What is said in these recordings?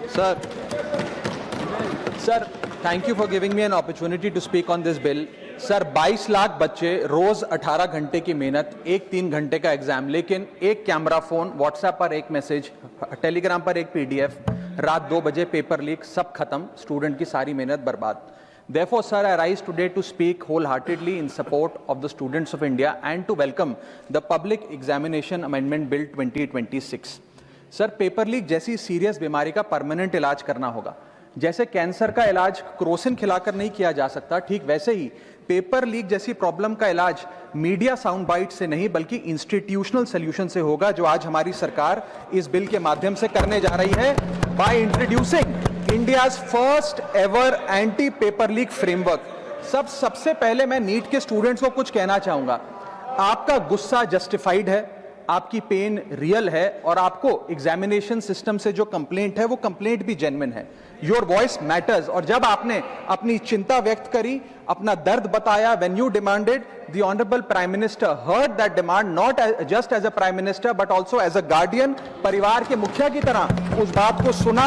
Sir, thank you for giving me an opportunity to speak on this bill. Sir 22 lakh बच्चे रोज 18 घंटे की मेहनत, एक 3 घंटे का एग्जाम, लेकिन एक कैमरा फोन, व्हाट्सएप पर एक मैसेज, टेलीग्राम पर एक पीडीएफ, रात 2 बजे पेपर लीक, सब खत्म, स्टूडेंट की सारी मेहनत बर्बाद. Therefore, sir, I rise today to speak wholeheartedly in support of the students of India and to welcome the Public Examination Amendment Bill 2026. Sir, paper leak जैसी सीरियस बीमारी का परमानेंट इलाज करना होगा. जैसे कैंसर का इलाज क्रोसिन खिलाकर नहीं किया जा सकता, ठीक वैसे ही पेपर लीक जैसी प्रॉब्लम का इलाज मीडिया साउंड बाइट से नहीं बल्कि इंस्टीट्यूशनल सॉल्यूशन से होगा, जो आज हमारी सरकार इस बिल के माध्यम से करने जा रही है, by introducing India's first ever anti paper leak framework. सबसे पहले मैं नीट के स्टूडेंट्स को कुछ कहना चाहूंगा. आपका गुस्सा जस्टिफाइड है, आपकी पेन रियल है, और आपको एग्जामिनेशन सिस्टम से जो कंप्लेंट है वो कंप्लेंट भी जेन्युइन है. Your voice matters. और जब आपने अपनी चिंता व्यक्त करी, अपना दर्द बताया, when you demanded, the honourable prime minister heard that demand, not just as a prime minister but also as a guardian, परिवार के मुखिया की तरह उस बात को सुना.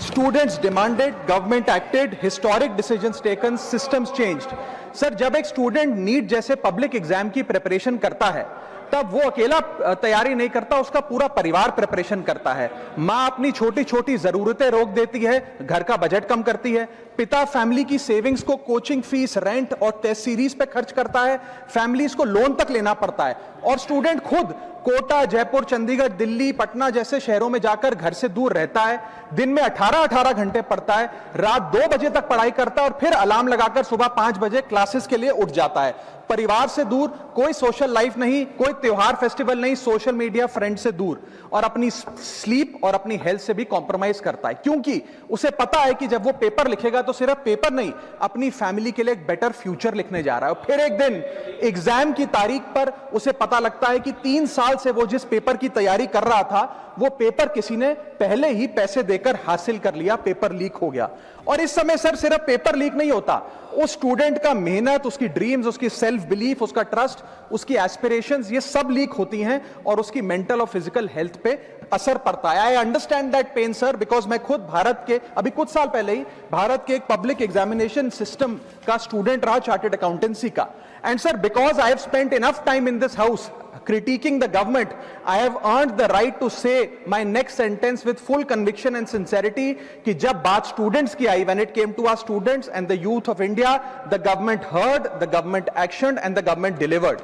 Students demanded, government acted, historic decisions taken, systems changed. Sir, जब एक स्टूडेंट नीट जैसे पब्लिक एग्जाम की प्रिपरेशन करता है, तब वो अकेला तैयारी नहीं करता, उसका पूरा परिवार प्रिपरेशन करता है. माँ अपनी छोटी छोटी जरूरतें रोक देती है, घर का बजट कम करती है. पिता फैमिली की सेविंग्स को कोचिंग फीस, रेंट और टेस्ट सीरीज पे खर्च करता है. फैमिलीज को लोन तक लेना पड़ता है. और स्टूडेंट खुद कोटा, जयपुर, चंडीगढ़, दिल्ली, पटना जैसे शहरों में जाकर घर से दूर रहता है. दिन में 18 घंटे पढ़ता है, रात 2 बजे तक पढ़ाई करता है और फिर अलार्म लगाकर सुबह 5 बजे क्लासेस के लिए उठ जाता है. परिवार से दूर, कोई सोशल लाइफ नहीं, कोई त्योहार फेस्टिवल नहीं, सोशल मीडिया, फ्रेंड से दूर, और अपनी स्लीप और अपनी हेल्थ से भी कॉम्प्रोमाइज करता है, क्योंकि उसे पता है कि जब वो पेपर लिखेगा तो सिर्फ पेपर नहीं, अपनी फैमिली के लिए एक बेटर फ्यूचर लिखने जा रहा है. और फिर एक दिन एग्जाम की तारीख पर उसे पता लगता है कि 3 साल से वो जिस पेपर की तैयारी कर रहा था, वो पेपर किसी ने पहले ही पैसे देकर हासिल कर लिया, पेपर लीक हो गया. और इस समय सर सिर्फ पेपर लीक नहीं होता, उस स्टूडेंट का मेहनत, उसकी ड्रीम्स, उसकी सेल्फ बिलीफ, उसका ट्रस्ट, उसकी एस्पिरेशंस, ये सब लीक होती हैं और उसकी मेंटल और फिजिकल हेल्थ पे असर पड़ता है. I understand that pain sir, because मैं खुद भारत के, अभी कुछ साल पहले ही भारत के एक पब्लिक एग्जामिनेशन सिस्टम का स्टूडेंट रहा, चार्टर्ड अकाउंटेंसी का. And sir, because I have spent enough time in this house critiquing the government, I have earned the right to say my next sentence with full conviction and sincerity कि जब बात students की आई, when it came to our students and the youth of India, the government heard, the government actioned and the government delivered.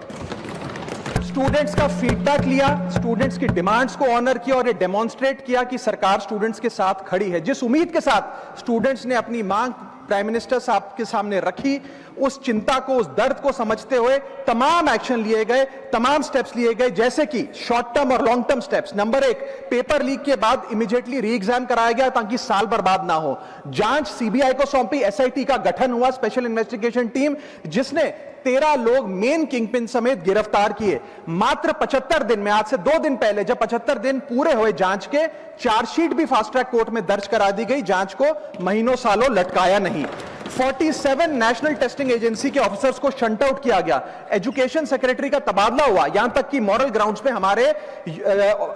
Students का feedback लिया, students की demands को honour किया और ये डेमोन्स्ट्रेट किया कि सरकार स्टूडेंट्स के साथ खड़ी है. जिस उम्मीद के साथ स्टूडेंट्स ने अपनी मांग प्राइम मिनिस्टर साहब के सामने रखी, उस चिंता को, उस दर्द को समझते हुए तमाम एक्शन लिए गए, तमाम स्टेप्स लिए गए, जैसे कि शॉर्ट टर्म और long term steps. Number 1, paper leak के बाद इमीडिएटली री एग्जाम कराया गया ताकि साल बर्बाद ना हो. जांच सीबीआई को सौंपी, एसआईटी का गठन हुआ, स्पेशल इन्वेस्टिगेशन टीम, जिसने 13 लोग मेन किंगपिन समेत गिरफ्तार किए. मात्र 75 दिन में, आज से 2 दिन पहले जब 75 दिन पूरे हुए जांच के, चार्जशीट भी फास्ट ट्रैक कोर्ट में दर्ज करा दी गई. जांच को महीनों सालों लटकाया नहीं. 47 नेशनल टेस्टिंग एजेंसी के ऑफिसर्स को शंट आउट किया गया. एजुकेशन सेक्रेटरी का तबादला हुआ, यहां तक कि मॉरल ग्राउंड्स पे हमारे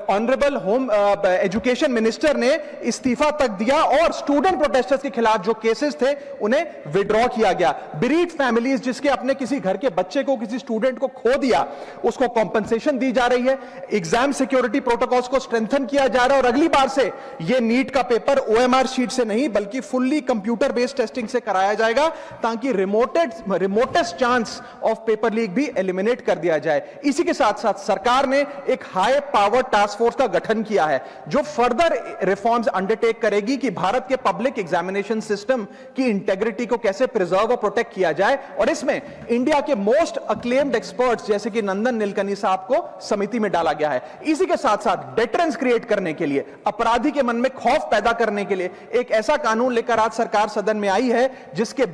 ऑनरेबल होम एजुकेशन मिनिस्टर ने इस्तीफा तक दिया और स्टूडेंट प्रोटेस्टर्स के खिलाफ जो केसेस थे उन्हें विड्रॉ किया गया. बीरीड फैमिलीज जिसके अपने किसी घर के बच्चे को, किसी स्टूडेंट को खो दिया, उसको कॉम्पनसेशन दी जा रही है. एग्जाम सिक्योरिटी प्रोटोकॉल्स को स्ट्रेंथन किया जा रहा है और अगली बार से यह नीट का पेपर ओएमआर शीट से नहीं बल्कि फुल्ली कंप्यूटर बेस्ड टेस्टिंग से कराया जाएगा ताकि remotest chance of paper leak भी एलिमिनेट कर दिया जाए. इसी के साथ साथ सरकार ने एक हाई पावर टास्क फोर्स का गठन किया है जो फर्दर रिफॉर्म्स अंडरटेक करेगी कि भारत के पब्लिक एग्जामिनेशन सिस्टम की इंटेग्रिटी को कैसे प्रिजर्व और प्रोटेक्ट किया जाए. और इसमें इंडिया के मोस्ट अक्लेम्ड एक्सपर्ट्स जैसे कि नंदन नीलकनी साहब को समिति में डाला गया है. इसी के साथ साथ डेटरेंस क्रिएट करने के लिए, अपराधी के मन में खौफ पैदा करने के लिए एक ऐसा कानून लेकर आज सरकार सदन में आई है जिसके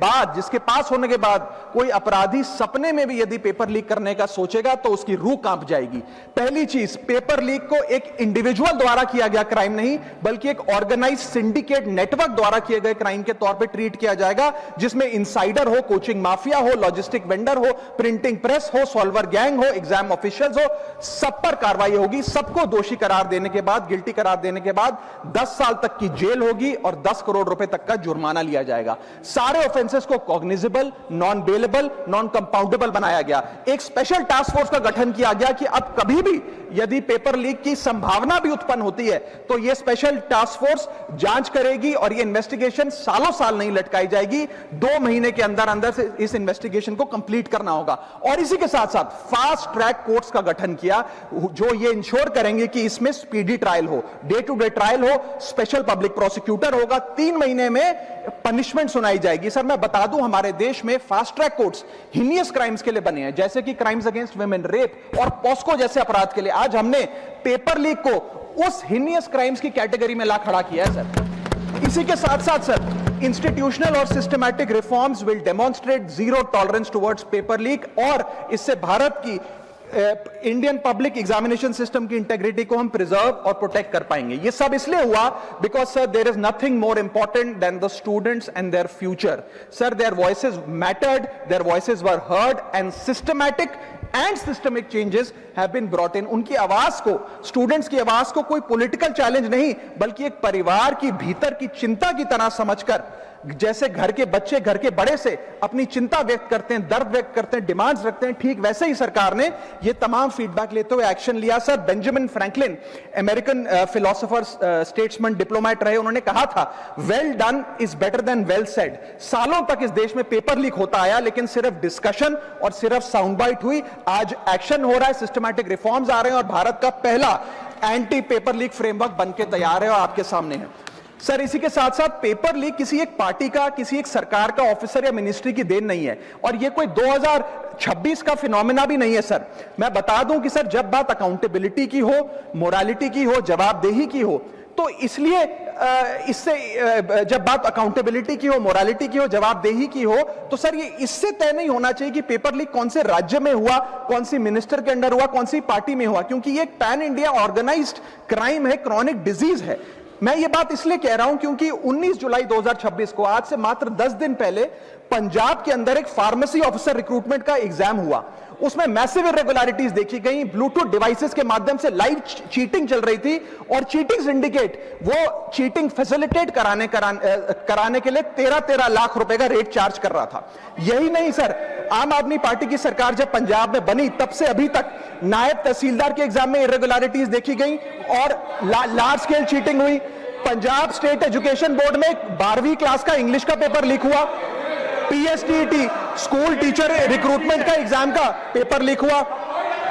पास होने के बाद कोई अपराधी सपने में भी यदि पेपर लीक करने का सोचेगा तो उसकी रूह कांप जाएगी। पहली चीज, पेपर लीक को एक इंडिविजुअल द्वारा किया गया क्राइम नहीं, बल्कि एक ऑर्गेनाइज सिंडिकेट नेटवर्क द्वारा किए गए क्राइम के तौर पे ट्रीट किया जाएगा, जिसमें इनसाइडर हो, कोचिंग माफिया हो, लॉजिस्टिक वेंडर हो, प्रिंटिंग प्रेस हो, सॉल्वर गैंग हो, एग्जाम ऑफिशियल्स हो, सब पर कार्रवाई होगी। सबको दोषी करार देने के बाद, गिल्टी करार देने के बाद 10 साल तक की जेल होगी और 10 करोड़ रुपए तक का जुर्माना लिया जाएगा। सारे ऑफेंसेस को cognizable, non bailable, non compoundable बनाया गया। एक स्पेशल टास्क फोर्स का गठन किया गया कि अब कभी भी यदि पेपर लीक की संभावना भी उत्पन्न होती है तो यह स्पेशल टास्क फोर्स जांच करेगी और यह इन्वेस्टिगेशन सालों साल नहीं लटकाई जाएगी। 2 महीने के अंदर अंदर से इस इन्वेस्टिगेशन को कंप्लीट करना होगा। और इसी के साथ साथ फास्ट ट्रैक कोर्ट्स का गठन किया, जो ये इंश्योर करेंगे कि इसमें स्पीडी ट्रायल हो, डे टू डे ट्रायल हो, स्पेशल पब्लिक प्रोसिक्यूटर होगा, 3 महीने में पनिशमेंट सुनाई जाएगी। सर मैं बता दूं, हमारे देश में fast track courts heinous crimes के लिए बने हैं, जैसे कि क्राइम्स अगेंस्ट वुमेन, रेप और पॉस्को जैसे अपराध के लिए। आज हमने पेपर लीक को उस हीनियस क्राइम्स की कैटेगरी में ला खड़ा किया है सर। इसी के साथ साथ सर, इंस्टीट्यूशनल और systematic reforms will demonstrate zero tolerance towards paper leak, और इससे भारत की इंडियन पब्लिक एग्जामिनेशन सिस्टम की इंटेग्रिटी को हम प्रिजर्व और प्रोटेक्ट कर पाएंगे। ये सब इसलिए हुआ because sir there is nothing more important than the students and their future. Sir their voices mattered, their voices were heard and systematic and systemic changes have been brought in. उनकी आवाज को, students की आवाज को कोई political challenge नहीं, बल्कि एक परिवार की भीतर की चिंता की तरह समझकर, जैसे घर के बच्चे घर के बड़े से अपनी चिंता व्यक्त करते हैं, दर्द व्यक्त करते हैं, डिमांड्स रखते हैं, ठीक वैसे ही सरकार ने ये तमाम फीडबैक लेते हुए एक्शन लिया। Sir Benjamin Franklin, American philosopher, statesman, diplomat रहे, उन्होंने कहा था well done is better than well said. सालों तक इस देश में पेपर लीक होता आया, लेकिन सिर्फ डिस्कशन और सिर्फ साउंड बाइट हुई। आज एक्शन हो रहा है, सिस्टमैटिक रिफॉर्म्स आ रहे हैं और भारत का पहला एंटी पेपर लीक फ्रेमवर्क बनके तैयार है और आपके सामने है। सर इसी के साथ साथ पेपर लीक किसी एक पार्टी का, किसी एक सरकार का ऑफिसर या मिनिस्ट्री की देन नहीं है, और ये कोई 2026 का फिनोमेना भी नहीं है। सर मैं बता दूं कि सर जब बात अकाउंटेबिलिटी की हो, मोरालिटी की हो, जवाबदेही की हो, तो इसलिए इससे जब बात अकाउंटेबिलिटी की हो, मोरालिटी की हो, जवाबदेही की हो, तो सर ये इससे तय नहीं होना चाहिए कि पेपर लीक कौन से राज्य में हुआ, कौन सी मिनिस्टर के अंडर हुआ, कौन सी पार्टी में हुआ, क्योंकि ये एक पैन इंडिया ऑर्गेनाइज्ड क्राइम है, क्रॉनिक डिजीज है। मैं ये बात इसलिए कह रहा हूं क्योंकि 19 जुलाई 2026 को, आज से मात्र 10 दिन पहले, पंजाब के अंदर एक फार्मेसी ऑफिसर रिक्रूटमेंट का एग्जाम हुआ। उसमें मैसिव इरेगुलरिटीज देखी गई, ब्लूटूथ डिवाइसेस के माध्यम से लाइव चीटिंग चल रही थी, और चीटिंग सिंडिकेट वो चीटिंग फैसिलिटेट कराने के लिए 13 लाख रुपए का रेट चार्ज कर रहा था। यही नहीं सर, आम आदमी पार्टी की सरकार जब पंजाब में बनी तब से अभी तक नायब तहसीलदार के एग्जाम में इरेगुलरिटीज देखी गई और लार्ज स्केल चीटिंग हुई। पंजाब स्टेट एजुकेशन बोर्ड में 12वीं क्लास का इंग्लिश का पेपर लीक हुआ, पीएसटीईटी स्कूल टीचर रिक्रूटमेंट का एग्जाम का पेपर लीक हुआ,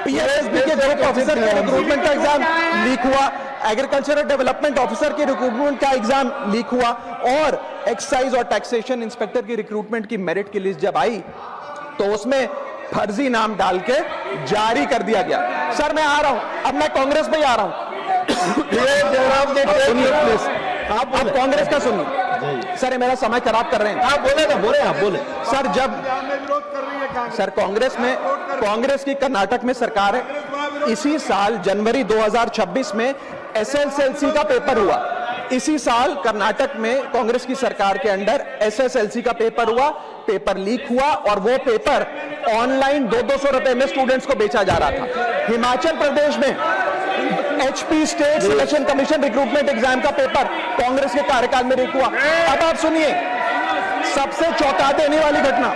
पीएसएसबी के ग्रुप ऑफिसर के रिक्रूटमेंट का एग्जाम लीक हुआ, एग्रीकल्चरल डेवलपमेंट ऑफिसर के रिक्रूटमेंट का एग्जाम लीक हुआ, और एक्साइज और टैक्सेशन इंस्पेक्टर की रिक्रूटमेंट की मेरिट की लिस्ट जब आई तो उसमें फर्जी नाम डाल के जारी कर दिया गया। सर मैं आ रहा हूं, अब मैं कांग्रेस पे आ रहा हूं। आप कांग्रेस का सुनिए सर, मेरा समय खराब कर रहे हैं। आप बोले सर, जब सर कांग्रेस की कर्नाटक में सरकार है, इसी साल जनवरी 2026 में एसएसएलसी का पेपर हुआ। इसी साल कर्नाटक में कांग्रेस की सरकार के अंडर एसएसएलसी का पेपर हुआ, पेपर लीक हुआ, और वो पेपर ऑनलाइन 200 रुपए में स्टूडेंट्स को बेचा जा रहा था। हिमाचल प्रदेश में HP state selection commission recruitment exam का पेपर कांग्रेस के कार्यकाल में लीक हुआ। अब आप सुनिए सबसे चौंका देने वाली घटना,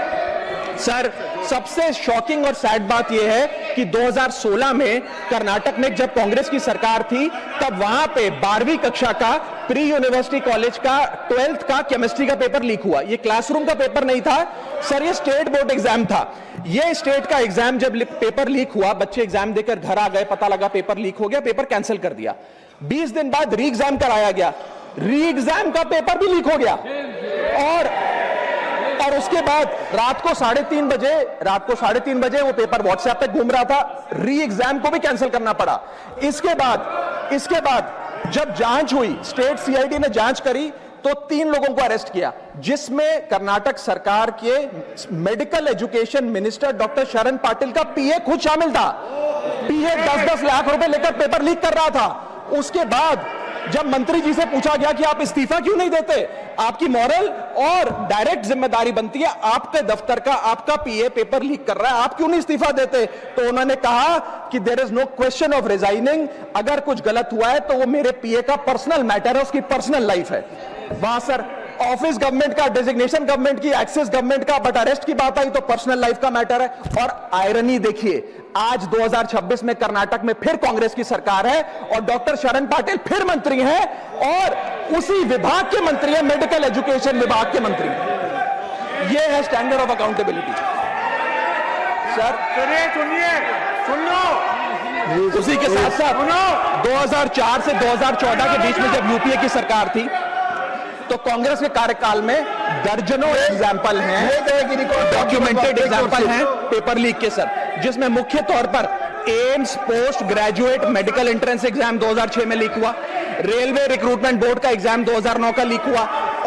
सर सबसे शॉकिंग और सैड बात यह है कि 2016 में कर्नाटक में जब कांग्रेस की सरकार थी तब वहां पे 12वीं कक्षा का प्री यूनिवर्सिटी कॉलेज का 12th का केमिस्ट्री का पेपर लीक हुआ। ये क्लासरूम का पेपर नहीं था सर, ये स्टेट बोर्ड एग्जाम था। ये स्टेट का एग्जाम जब पेपर लीक हुआ, बच्चे एग्जाम देकर घर आ गए, पता लगा पेपर लीक हो गया, पेपर कैंसिल कर दिया। 20 दिन बाद री एग्जाम कराया गया, री एग्जाम का पेपर भी लीक हो गया, और उसके बाद रात को 3:30 बजे वो पेपर व्हाट्सएप पे घूम रहा था, री एग्जाम को भी कैंसिल करना पड़ा। इसके बाद जब जांच हुई, स्टेट सीआईडी ने जांच करी तो 3 लोगों को अरेस्ट किया, जिसमें कर्नाटक सरकार के मेडिकल एजुकेशन मिनिस्टर डॉक्टर शरण पाटिल का पीए खुद शामिल था। पीए 10-10 लाख रुपए लेकर पेपर लीक कर रहा था। उसके बाद जब मंत्री जी से पूछा गया कि आप इस्तीफा क्यों नहीं देते, आपकी मॉरल और डायरेक्ट जिम्मेदारी बनती है, आपके दफ्तर का आपका पीए पेपर लीक कर रहा है, आप क्यों नहीं इस्तीफा देते? तो उन्होंने कहा कि there is no question of resigning, अगर कुछ गलत हुआ है तो वो मेरे पीए का पर्सनल मैटर है, उसकी पर्सनल लाइफ है। वहां सर ऑफिस गवर्नमेंट का, डेजिग्नेशन गवर्नमेंट की, एक्सेस गवर्नमेंट का, बट अरेस्ट की बात आई तो पर्सनल लाइफ का मैटर है। और आयरनी देखिए, आज 2026 में कर्नाटक में फिर कांग्रेस की सरकार है और डॉक्टर शरण पाटिल फिर मंत्री हैं और उसी विभाग के मंत्री हैं, मेडिकल एजुकेशन विभाग के मंत्री हैं। ये है स्टैंडर्ड ऑफ अकाउंटेबिलिटी। सर सुन लो, उसी के साथ साथ 2004 से 2014 के बीच में जब यूपीए की सरकार थी तो कांग्रेस के कार्यकाल में दर्जनों एग्जाम्पल हैं, डॉक्यूमेंटेड एग्जाम्पल हैं पेपर लीक के सर, जिसमें मुख्य तौर पर AIIMS post graduate medical entrance exam 2006 में लीक हुआ, रेलवे रिक्रूटमेंट बोर्ड का एग्जाम 2009 का लीक हुआ,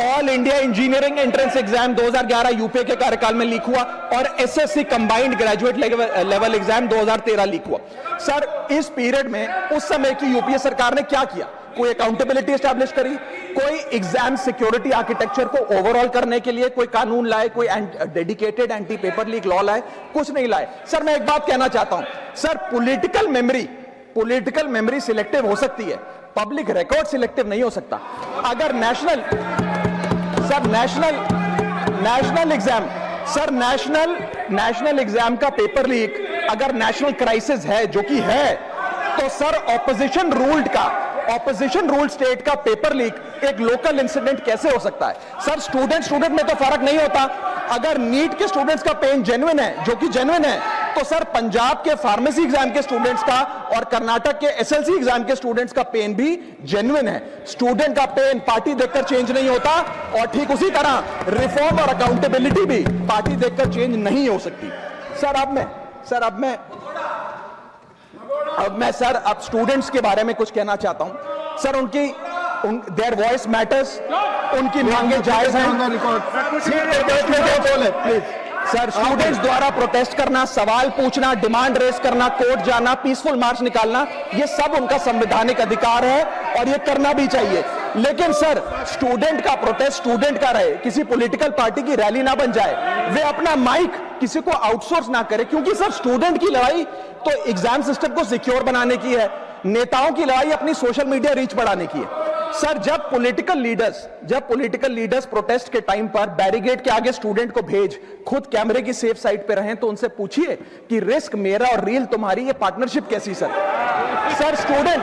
all India engineering entrance exam 2011 UPA के कार्यकाल में लीक हुआ और SSC combined graduate level exam 2013 leak हुआ। सर इस पीरियड में उस समय की यूपीए सरकार ने क्या किया? कोई अकाउंटेबिलिटी एस्टैब्लिश करी, कोई एग्जाम सिक्योरिटी आर्किटेक्चर को ओवरऑल करने के लिए कोई कानून लाए, कोई dedicated anti paper leak law लाए? कुछ नहीं लाए। सर मैं एक बात कहना चाहता हूं, सर पॉलिटिकल मेमोरी सिलेक्टिव हो सकती है, पब्लिक रिकॉर्ड सिलेक्टिव नहीं हो सकता। अगर नेशनल एग्जाम का पेपर लीक अगर नेशनल क्राइसिस है, जो कि है, तो सर ऑपोजिशन रूल स्टेट का पेपर लीक एक लोकल इंसिडेंट कैसे हो सकता है? सर स्टूडेंट में तो फर्क नहीं होता। अगर नीट के स्टूडेंट्स का पेन जेन्युइन है, जो कि जेन्युइन है, तो सर पंजाब के फार्मेसी एग्जाम के स्टूडेंट्स का और कर्नाटक के एसएलसी एग्जाम के स्टूडेंट्स का पेन भी जेन्युइन है। स्टूडेंट का पेन पार्टी देखकर चेंज नहीं होता और ठीक उसी तरह रिफॉर्म और अकाउंटेबिलिटी भी पार्टी देखकर चेंज नहीं हो सकती। अब मैं स्टूडेंट्स के बारे में कुछ कहना चाहता हूं। सर देयर वॉइस मैटर्स, उनकी मांगे जायज हैं। सर स्टूडेंट्स द्वारा प्रोटेस्ट करना, सवाल पूछना, डिमांड रेस करना, कोर्ट जाना, पीसफुल मार्च निकालना, ये सब उनका संवैधानिक अधिकार है और ये करना भी चाहिए। लेकिन सर स्टूडेंट का प्रोटेस्ट स्टूडेंट का रहे, किसी पॉलिटिकल पार्टी की रैली ना बन जाए, वे अपना माइक किसी को आउटसोर्स ना करे, क्योंकि सर स्टूडेंट की लड़ाई तो एग्जाम सिस्टम को सिक्योर बनाने की है, नेताओं की लड़ाई अपनी सोशल मीडिया रीच बढ़ाने की है। सर जब पॉलिटिकल लीडर्स प्रोटेस्ट के टाइम पर बैरिकेड के आगे स्टूडेंट को भेज खुद कैमरे की सेफ साइड पे रहें, तो उनसे पूछिए कि रिस्क मेरा और रील तुम्हारी, ये पार्टनरशिप कैसी? सर स्टूडेंट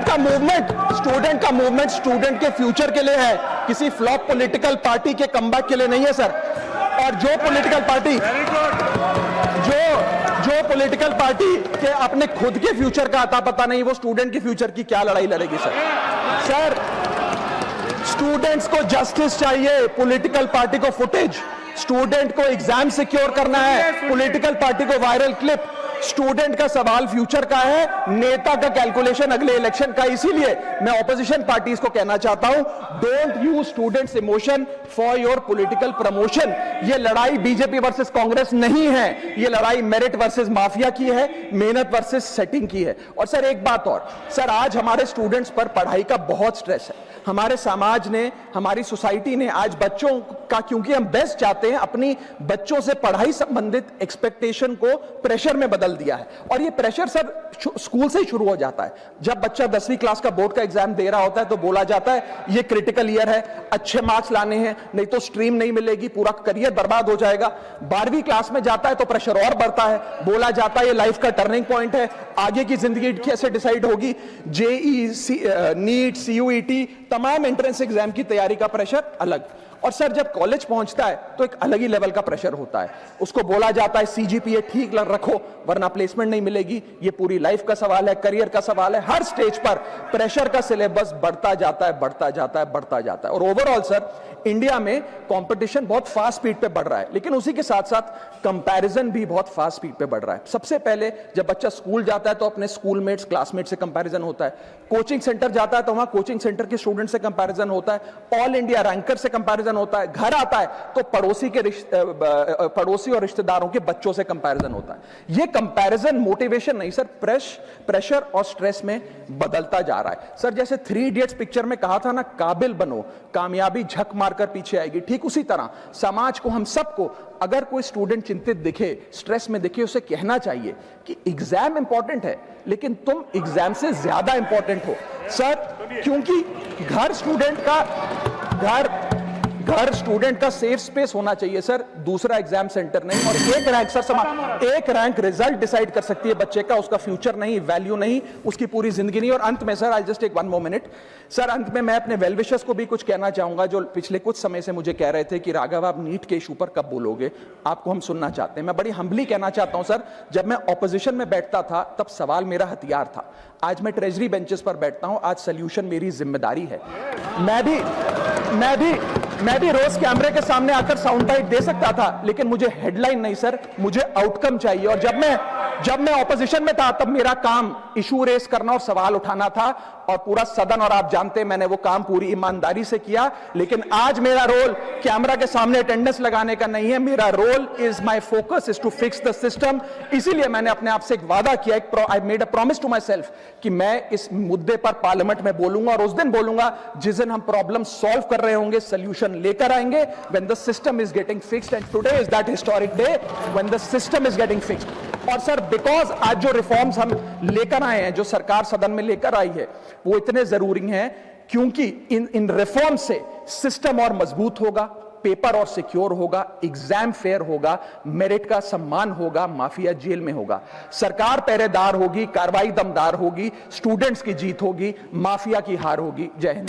का मूवमेंट स्टूडेंट के फ्यूचर के लिए है, किसी फ्लॉप पॉलिटिकल पार्टी के कमबैक के लिए नहीं है सर। और जो पॉलिटिकल पार्टी के अपने खुद के फ्यूचर का आता पता नहीं, वो स्टूडेंट के फ्यूचर की क्या लड़ाई लड़ेगी सर? स्टूडेंट्स को जस्टिस चाहिए, पॉलिटिकल पार्टी को फुटेज। स्टूडेंट को एग्जाम सिक्योर करना है, पॉलिटिकल पार्टी को वायरल क्लिप। स्टूडेंट का सवाल फ्यूचर का है, नेता का कैलकुलेशन अगले इलेक्शन का। इसीलिए मैं ऑपोजिशन पार्टीज को कहना चाहता हूं, don't use students emotion for your political promotion. ये लड़ाई बीजेपी वर्सेस कांग्रेस नहीं है, ये लड़ाई मेरिट वर्सेस माफिया की है, मेहनत वर्सेस सेटिंग की है। और सर एक बात और, सर आज हमारे स्टूडेंट्स पर पढ़ाई का बहुत स्ट्रेस है। हमारे समाज ने, हमारी सोसाइटी ने आज बच्चों का, क्योंकि हम बेस्ट चाहते हैं, अपनी बच्चों से पढ़ाई संबंधित एक्सपेक्टेशन को प्रेशर में बदल दिया है। और ये प्रेशर सर स्कूल से ही शुरू हो जाता है। जब बच्चा 10वीं क्लास का बोर्ड का एग्जाम दे रहा होता है तो बोला जाता है ये क्रिटिकल ईयर है, अच्छे मार्क्स लाने हैं, नहीं तो स्ट्रीम नहीं मिलेगी, पूरा करियर बर्बाद हो जाएगा। 12वीं क्लास में जाता है तो प्रेशर और बढ़ता है, बोला जाता है ये लाइफ का टर्निंग पॉइंट है, आगे की जिंदगी कैसे डिसाइड होगी। जेईई, नीट, सीयूईटी, तमाम एंट्रेंस एग्जाम की तैयारी का प्रेशर अलग। और सर जब कॉलेज पहुंचता है तो एक अलग ही लेवल का प्रेशर होता है, उसको बोला जाता है सीजीपीए ठीक रखो वरना प्लेसमेंट नहीं मिलेगी। ये पूरी लाइफ का सवाल है, करियर का सवाल है, हर स्टेज पर प्रेशर का सिलेबस बढ़ता जाता है, बढ़ता जाता है, बढ़ता जाता है। और ओवरऑल सर इंडिया में कंपटीशन बहुत फास्ट स्पीड पे बढ़ रहा है, लेकिन उसी के साथ साथ कंपैरिजन भी बहुत फास्ट स्पीड पे बढ़ रहा है। सबसे पहले जब बच्चा स्कूल जाता है तो अपने स्कूलमेट्स क्लासमेट से कंपैरिजन होता है, कोचिंग सेंटर जाता है तो वहां कोचिंग सेंटर के स्टूडेंट से कंपैरिजन होता है, ऑल इंडिया रैंकर से कंपैरिजन होता है, घर आता है तो पड़ोसी और रिश्तेदारों के बच्चों से कंपैरिजन होता है। ये कंपैरिजन मोटिवेशन नहीं सर, प्रेशर और स्ट्रेस में बदलता जा रहा है। सर जैसे 3 इडियट्स पिक्चर में कहा था ना, काबिल बनो कामयाबी झक मारकर पीछे आएगी, ठीक उसी तरह समाज को, हम सबको, अगर कोई स्टूडेंट चिंतित दिखे, स्ट्रेस में दिखे, उसे कहना चाहिए कि एग्जाम इंपॉर्टेंट है लेकिन तुम एग्जाम से ज्यादा इंपॉर्टेंट हो सर, क्योंकि घर स्टूडेंट का सेफ स्पेस होना चाहिए सर, दूसरा एग्जाम सेंटर नहीं। और एक रैंक रिजल्ट डिसाइड कर सकती है बच्चे का, उसका फ्यूचर नहीं, वैल्यू नहीं, उसकी पूरी जिंदगी नहीं। और अंत में sir, I just take 1 more minute sir, अंत में मैं अपने वेल विशर्स को भी कुछ कहना चाहूंगा जो पिछले कुछ समय से मुझे कह रहे थे कि राघव आप नीट के इशू पर कब बोलोगे, आपको हम सुनना चाहते हैं। मैं बड़ी हम्बली कहना चाहता हूं सर, जब मैं ऑपोजिशन में बैठता था तब सवाल मेरा हथियार था, आज मैं ट्रेजरी बेंचेस पर बैठता हूं, आज सोल्यूशन मेरी जिम्मेदारी है। मैं भी रोज कैमरे के सामने आकर साउंड बाइट दे सकता था, लेकिन मुझे हेडलाइन नहीं सर, मुझे आउटकम चाहिए। और जब मैं ऑपोजिशन में था तब मेरा काम इशू रेस करना और सवाल उठाना था, और पूरा सदन और आप जानते हैं मैंने वो काम पूरी ईमानदारी से किया। लेकिन आज मेरा रोल कैमरा के सामने अटेंडेंस लगाने का नहीं है, मेरा role is my focus is to fix the system. इसीलिए मैंने अपने आप से एक वादा किया, I made a promise to myself कि मैं इस मुद्दे पर पार्लियामेंट में बोलूंगा, और उस दिन बोलूंगा जिस दिन हम प्रॉब्लम सॉल्व कर रहे होंगे, सोल्यूशन लेकर आएंगे, when the system is getting fixed, and today is that historic day when the system is getting fixed। और सर बिकॉज आज जो रिफॉर्म्स हम लेकर आए हैं, जो सरकार सदन में लेकर आई है, वो इतने जरूरी हैं क्योंकि इन रिफॉर्म से सिस्टम और मजबूत होगा, पेपर और सिक्योर होगा, एग्जाम फेयर होगा, मेरिट का सम्मान होगा, माफिया जेल में होगा, सरकार पहरेदार होगी, कार्रवाई दमदार होगी, स्टूडेंट्स की जीत होगी, माफिया की हार होगी। जय हिंद।